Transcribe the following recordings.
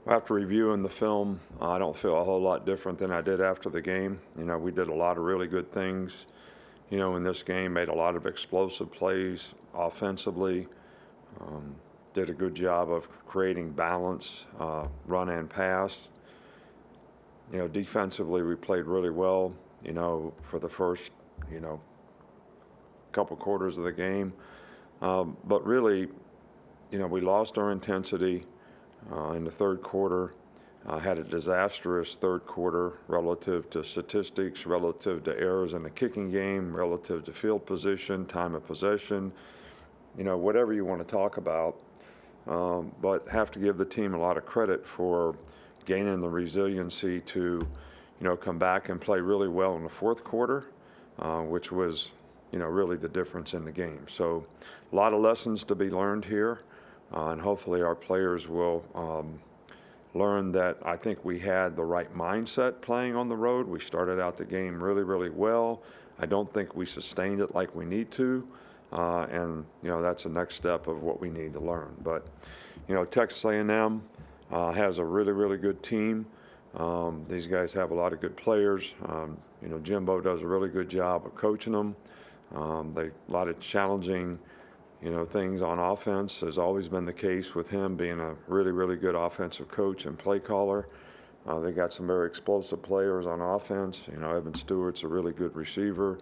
After reviewing the film, I don't feel a whole lot different than I did after the game. We did a lot of really good things, in this game, made a lot of explosive plays offensively, did a good job of creating balance, run and pass. Defensively, we played really well, for the first, couple quarters of the game. But really, we lost our intensity in the third quarter. Had a disastrous third quarter relative to statistics, relative to errors in the kicking game, relative to field position, time of possession, whatever you want to talk about. But have to give the team a lot of credit for gaining the resiliency to, come back and play really well in the fourth quarter, which was, really the difference in the game. So a lot of lessons to be learned here, and hopefully our players will learn that I think we had the right mindset playing on the road. We started out the game really, really well. I don't think we sustained it like we need to, and that's the next step of what we need to learn. But Texas A&M has a really, really good team. These guys have a lot of good players. Jimbo does a really good job of coaching them. A lot of challenging, things on offense has always been the case with him being a really, really good offensive coach and play caller. They got some very explosive players on offense. Evan Stewart's a really good receiver.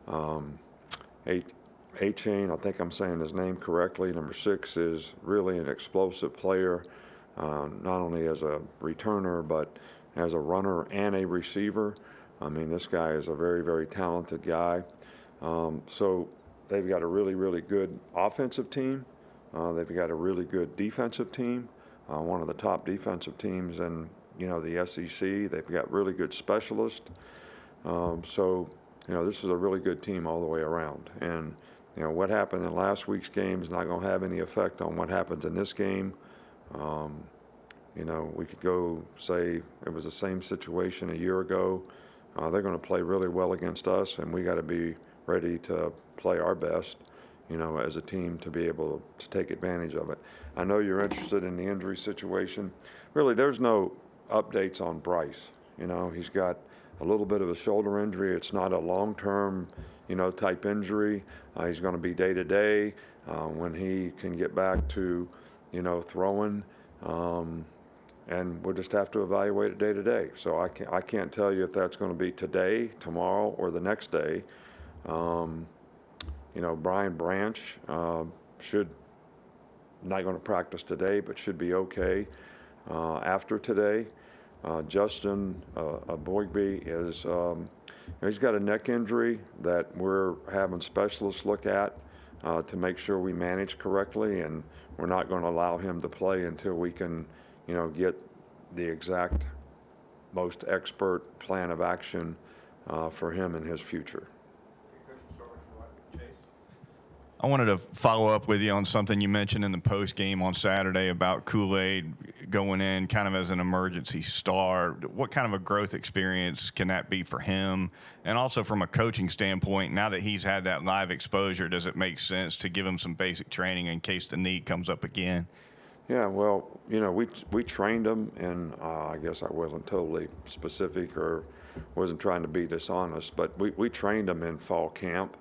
A-Chain, I think I'm saying his name correctly, number 6, is really an explosive player, not only as a returner, but as a runner and a receiver. I mean, this guy is a very, very talented guy. So they've got a really, really good offensive team. They've got a really good defensive team, one of the top defensive teams in, the SEC. They've got really good specialists. So, this is a really good team all the way around. And, what happened in last week's game is not going to have any effect on what happens in this game. We could go say it was the same situation a year ago. They're going to play really well against us, and we got to be ready to play our best, as a team to be able to take advantage of it. I know you're interested in the injury situation. Really, there's no updates on Bryce. He's got a little bit of a shoulder injury. It's not a long-term, type injury. He's going to be day-to-day when he can get back to, throwing. And we'll just have to evaluate it day-to-day. So I can't tell you if that's going to be today, tomorrow, or the next day. Brian Branch should not going to practice today, but should be okay after today. Justin Boygby is he's got a neck injury that we're having specialists look at to make sure we manage correctly, and we're not going to allow him to play until we can, get the exact most expert plan of action for him and his future. I wanted to follow up with you on something you mentioned in the post game on Saturday about Kool-Aid going in kind of as an emergency start. What kind of a growth experience can that be for him? And also from a coaching standpoint, now that he's had that live exposure, does it make sense to give him some basic training in case the need comes up again? Yeah, well, we trained him, and I guess I wasn't totally specific or wasn't trying to be dishonest, but we trained him in fall camp.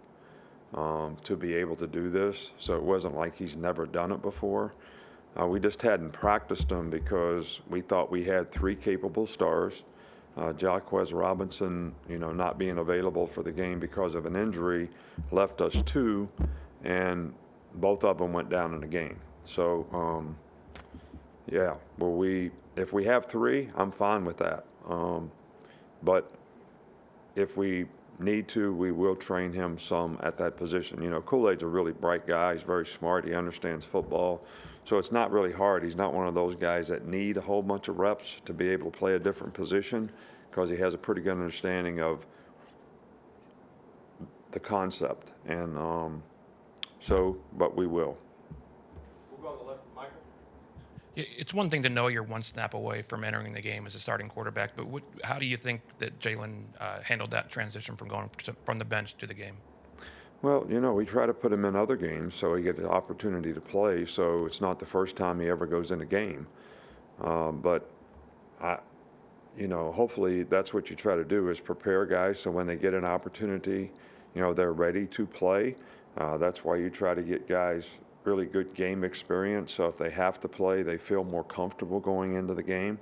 To be able to do this, so it wasn't like he's never done it before. We just hadn't practiced him because we thought we had 3 capable stars. Jaquez Robinson, not being available for the game because of an injury, left us 2, and both of them went down in the game. So, yeah, well, if we have 3, I'm fine with that. But if we need to, we will train him some at that position. Kool-Aid's a really bright guy. He's very smart. He understands football. So it's not really hard. He's not one of those guys that need a whole bunch of reps to be able to play a different position, because he has a pretty good understanding of the concept. And but we will. We'll go on the left, Michael. It's one thing to know you're one snap away from entering the game as a starting quarterback, but how do you think that Jalen handled that transition from going from the bench to the game? Well, we try to put him in other games so he gets the opportunity to play, so it's not the first time he ever goes in a game. But I, hopefully that's what you try to do is prepare guys so when they get an opportunity, they're ready to play. That's why you try to get guys really good game experience. So if they have to play, they feel more comfortable going into the game.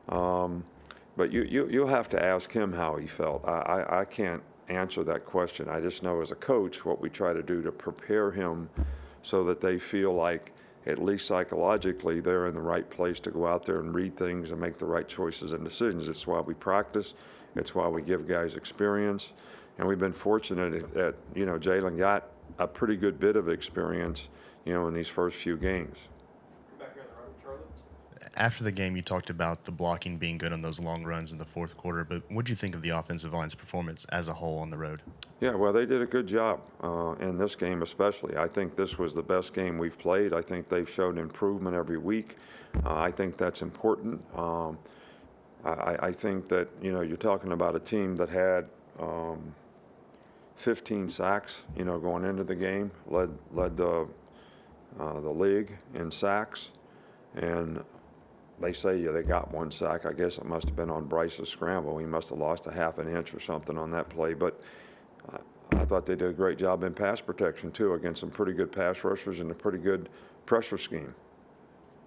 But you'll have to ask him how he felt. I can't answer that question. I just know as a coach what we try to do to prepare him so that they feel like at least psychologically they're in the right place to go out there and read things and make the right choices and decisions. It's why we practice. It's why we give guys experience. And we've been fortunate that, Jalen got a pretty good bit of experience, in these first few games. Back here on the right, Charlie. After the game, you talked about the blocking being good on those long runs in the fourth quarter, but what do you think of the offensive line's performance as a whole on the road? Yeah, well, they did a good job in this game especially. I think this was the best game we've played. I think they've shown improvement every week. I think that's important. I think that, you're talking about a team that had 15 sacks, going into the game, led the league in sacks. And they say they got one sack. I guess it must have been on Bryce's scramble. He must have lost a half an inch or something on that play. But I thought they did a great job in pass protection, too, against some pretty good pass rushers and a pretty good pressure scheme.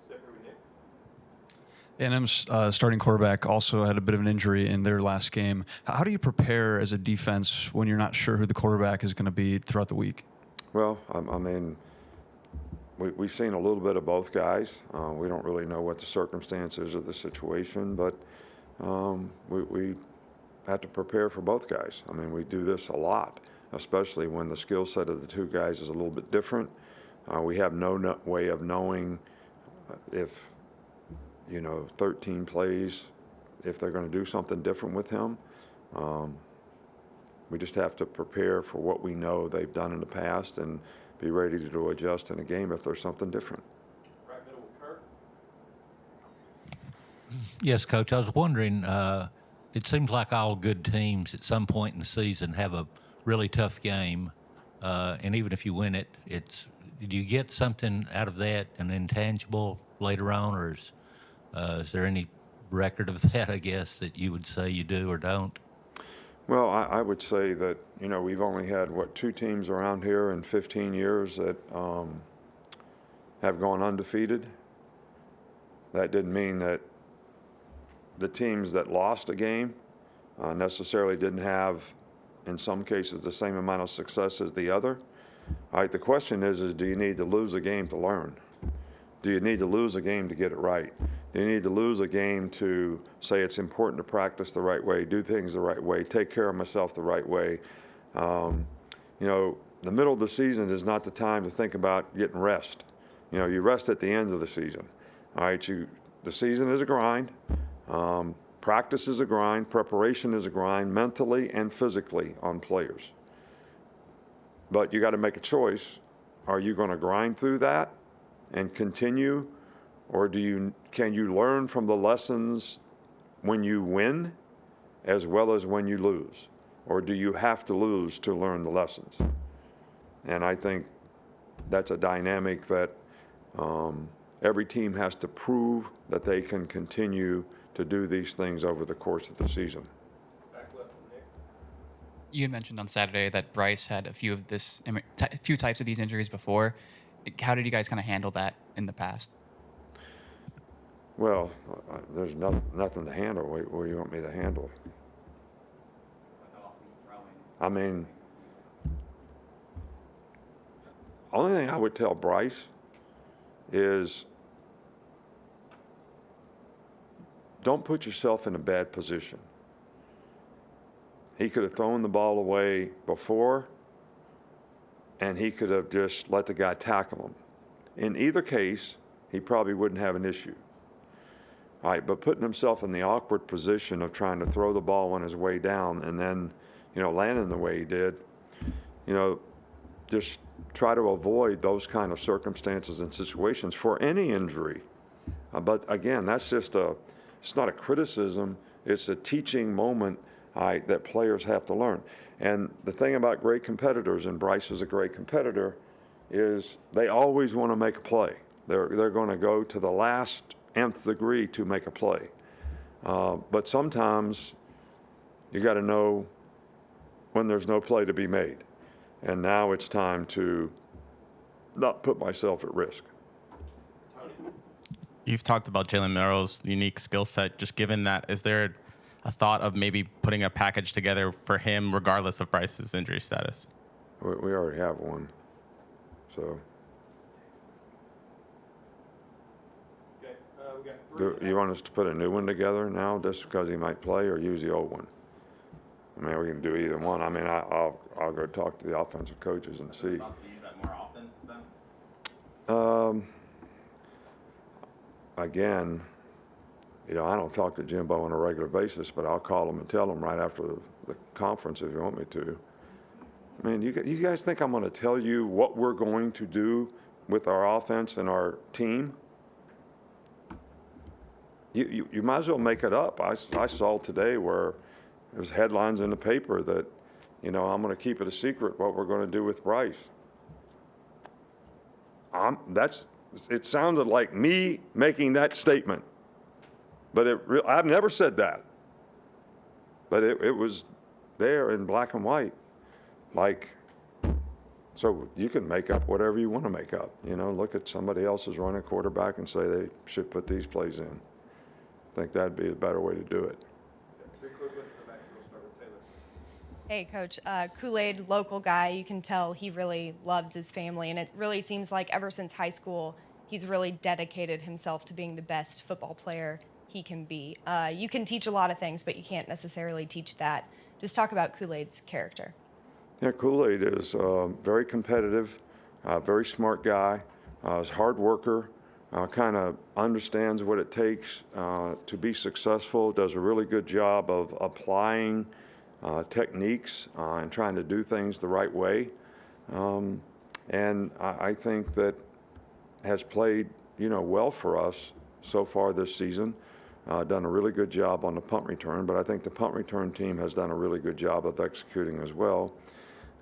Step here with Nick. A&M's starting quarterback also had a bit of an injury in their last game. How do you prepare as a defense when you're not sure who the quarterback is going to be throughout the week? Well, I mean, we've seen a little bit of both guys. We don't really know what the circumstances of the situation, but we have to prepare for both guys. I mean, we do this a lot, especially when the skill set of the two guys is a little bit different. We have no way of knowing if, 13 plays, if they're going to do something different with him. We just have to prepare for what we know they've done in the past and be ready to adjust in a game if there's something different. Right middle with Kurt. Yes, Coach. I was wondering, it seems like all good teams at some point in the season have a really tough game. And even if you win it, do you get something out of that, an intangible later on, or is there any record of that, I guess, that you would say you do or don't? Well, I would say that, we've only had, 2 teams around here in 15 years that have gone undefeated. That didn't mean that the teams that lost a game necessarily didn't have, in some cases, the same amount of success as the other. All right, the question is do you need to lose a game to learn? Do you need to lose a game to get it right? Do you need to lose a game to say it's important to practice the right way, do things the right way, take care of myself the right way? The middle of the season is not the time to think about getting rest. You rest at the end of the season. All right, the season is a grind. Practice is a grind. Preparation is a grind, mentally and physically on players. But you got to make a choice. Are you going to grind through that and continue, or can you learn from the lessons when you win as well as when you lose? Or do you have to lose to learn the lessons? And I think that's a dynamic that every team has to prove that they can continue to do these things over the course of the season. Back left with Nick. You had mentioned on Saturday that Bryce had a few types of these injuries before. How did you guys kind of handle that in the past? Well, there's nothing to handle. What do you want me to handle? I mean, only thing I would tell Bryce is don't put yourself in a bad position. He could have thrown the ball away before, and he could have just let the guy tackle him. In either case, he probably wouldn't have an issue. All right, but putting himself in the awkward position of trying to throw the ball on his way down and then, landing the way he did, just try to avoid those kind of circumstances and situations for any injury. But again, that's just it's not a criticism, it's a teaching moment that players have to learn. And the thing about great competitors, and Bryce is a great competitor, is they always want to make a play. They're going to go to the last nth degree to make a play. But sometimes you got to know when there's no play to be made. And now it's time to not put myself at risk. You've talked about Jalen Merrill's unique skill set. Just given that, is there a thought of maybe putting a package together for him regardless of Bryce's injury status? We already have one. So Okay, we got three. you want us to put a new one together now just because he might play, or use the old one? I mean, we can do either one. I mean, I'll go talk to the offensive coaches and see. To use that more often then? Again, I don't talk to Jimbo on a regular basis, but I'll call him and tell him right after the conference if you want me to. I mean, you guys think I'm going to tell you what we're going to do with our offense and our team? You might as well make it up. I saw today where there's headlines in the paper that, I'm going to keep it a secret what we're going to do with Bryce. It sounded like me making that statement, but I've never said that. But it was there in black and white. So you can make up whatever you want to make up. Look at somebody else's running quarterback and say they should put these plays in. I think that'd be a better way to do it. Three quick ones in the back. We'll start with Taylor. Hey, Coach. Kool-Aid, local guy. You can tell he really loves his family, and it really seems like ever since high school, he's really dedicated himself to being the best football player he can be. You can teach a lot of things, but you can't necessarily teach that. Just talk about Kool-Aid's character. Yeah, Kool-Aid is very competitive, very smart guy, is a hard worker, kind of understands what it takes to be successful, does a really good job of applying techniques and trying to do things the right way. And I think that has played, well for us so far this season. Done a really good job on the punt return, but I think the punt return team has done a really good job of executing as well.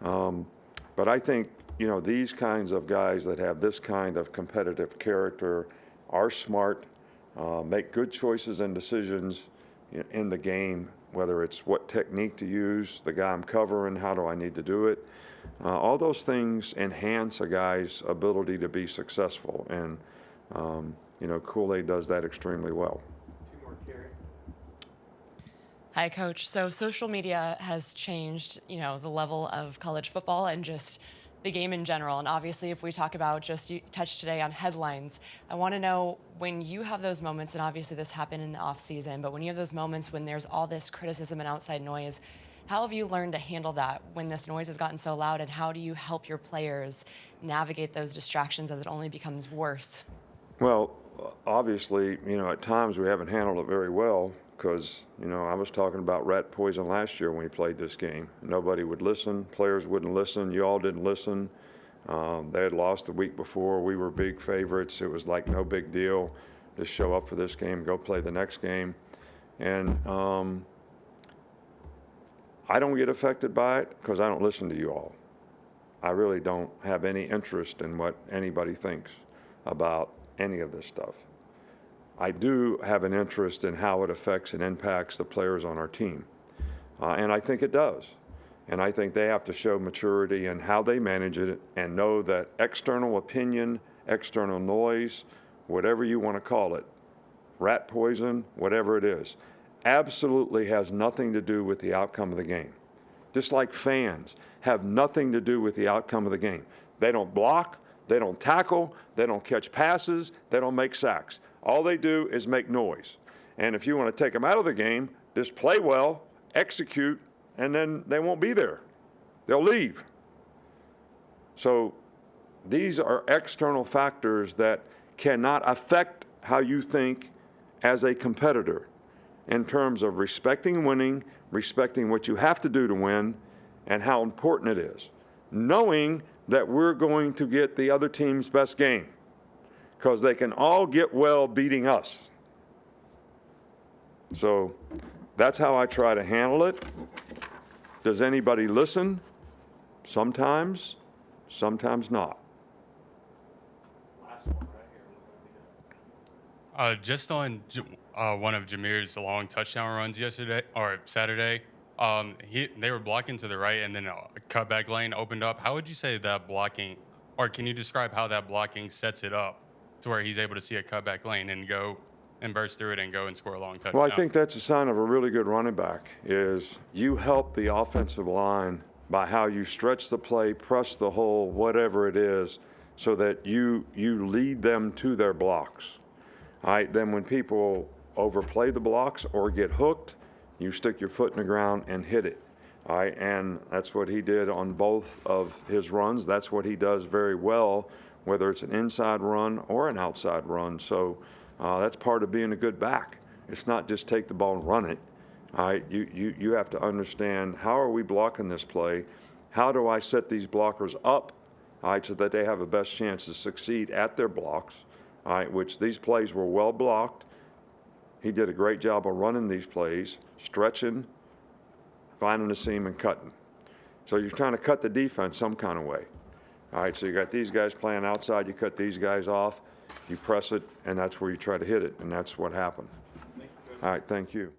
But I think, these kinds of guys that have this kind of competitive character are smart, make good choices and decisions in the game, whether it's what technique to use, the guy I'm covering, how do I need to do it. All those things enhance a guy's ability to be successful. And, Kool-Aid does that extremely well. Two more, Carrie. Hi, Coach. So social media has changed, the level of college football and just the game in general. And obviously, if we talk about just you touched today on headlines, I want to know when you have those moments, and obviously this happened in the off season, but when you have those moments when there's all this criticism and outside noise, how have you learned to handle that when this noise has gotten so loud, and how do you help your players navigate those distractions as it only becomes worse? Well, obviously, at times we haven't handled it very well because, I was talking about rat poison last year when we played this game. Nobody would listen. Players wouldn't listen. You all didn't listen. They had lost the week before. We were big favorites. It was like no big deal. Just show up for this game, go play the next game. And I don't get affected by it because I don't listen to you all. I really don't have any interest in what anybody thinks about any of this stuff. I do have an interest in how it affects and impacts the players on our team. And I think it does. And I think they have to show maturity in how they manage it and know that external opinion, external noise, whatever you want to call it, rat poison, whatever it is, absolutely has nothing to do with the outcome of the game. Just like fans have nothing to do with the outcome of the game. They don't block, they don't tackle, they don't catch passes, they don't make sacks. All they do is make noise. And if you want to take them out of the game, just play well, execute, and then they won't be there. They'll leave. So these are external factors that cannot affect how you think as a competitor in terms of respecting winning, respecting what you have to do to win, and how important it is. Knowing that we're going to get the other team's best game because they can all get well beating us. So that's how I try to handle it. Does anybody listen? Sometimes, sometimes not. Last one right here. Just on one of Jameer's long touchdown runs yesterday or Saturday, they were blocking to the right, and then a cutback lane opened up. How would you say that blocking, or can you describe how that blocking sets it up to where he's able to see a cutback lane and go and burst through it and go and score a long touchdown? Well, I think that's a sign of a really good running back is you help the offensive line by how you stretch the play, press the hole, whatever it is, so that you lead them to their blocks. All right, then when people overplay the blocks or get hooked, you stick your foot in the ground and hit it. All right, and that's what he did on both of his runs. That's what he does very well, whether it's an inside run or an outside run. So that's part of being a good back. It's not just take the ball and run it. All right, you have to understand, how are we blocking this play? How do I set these blockers up, all right, so that they have the best chance to succeed at their blocks, all right, which these plays were well blocked. He did a great job of running these plays, stretching, finding the seam, and cutting. So you're trying to cut the defense some kind of way. All right, so you got these guys playing outside, you cut these guys off, you press it, and that's where you try to hit it, and that's what happened. All right, thank you.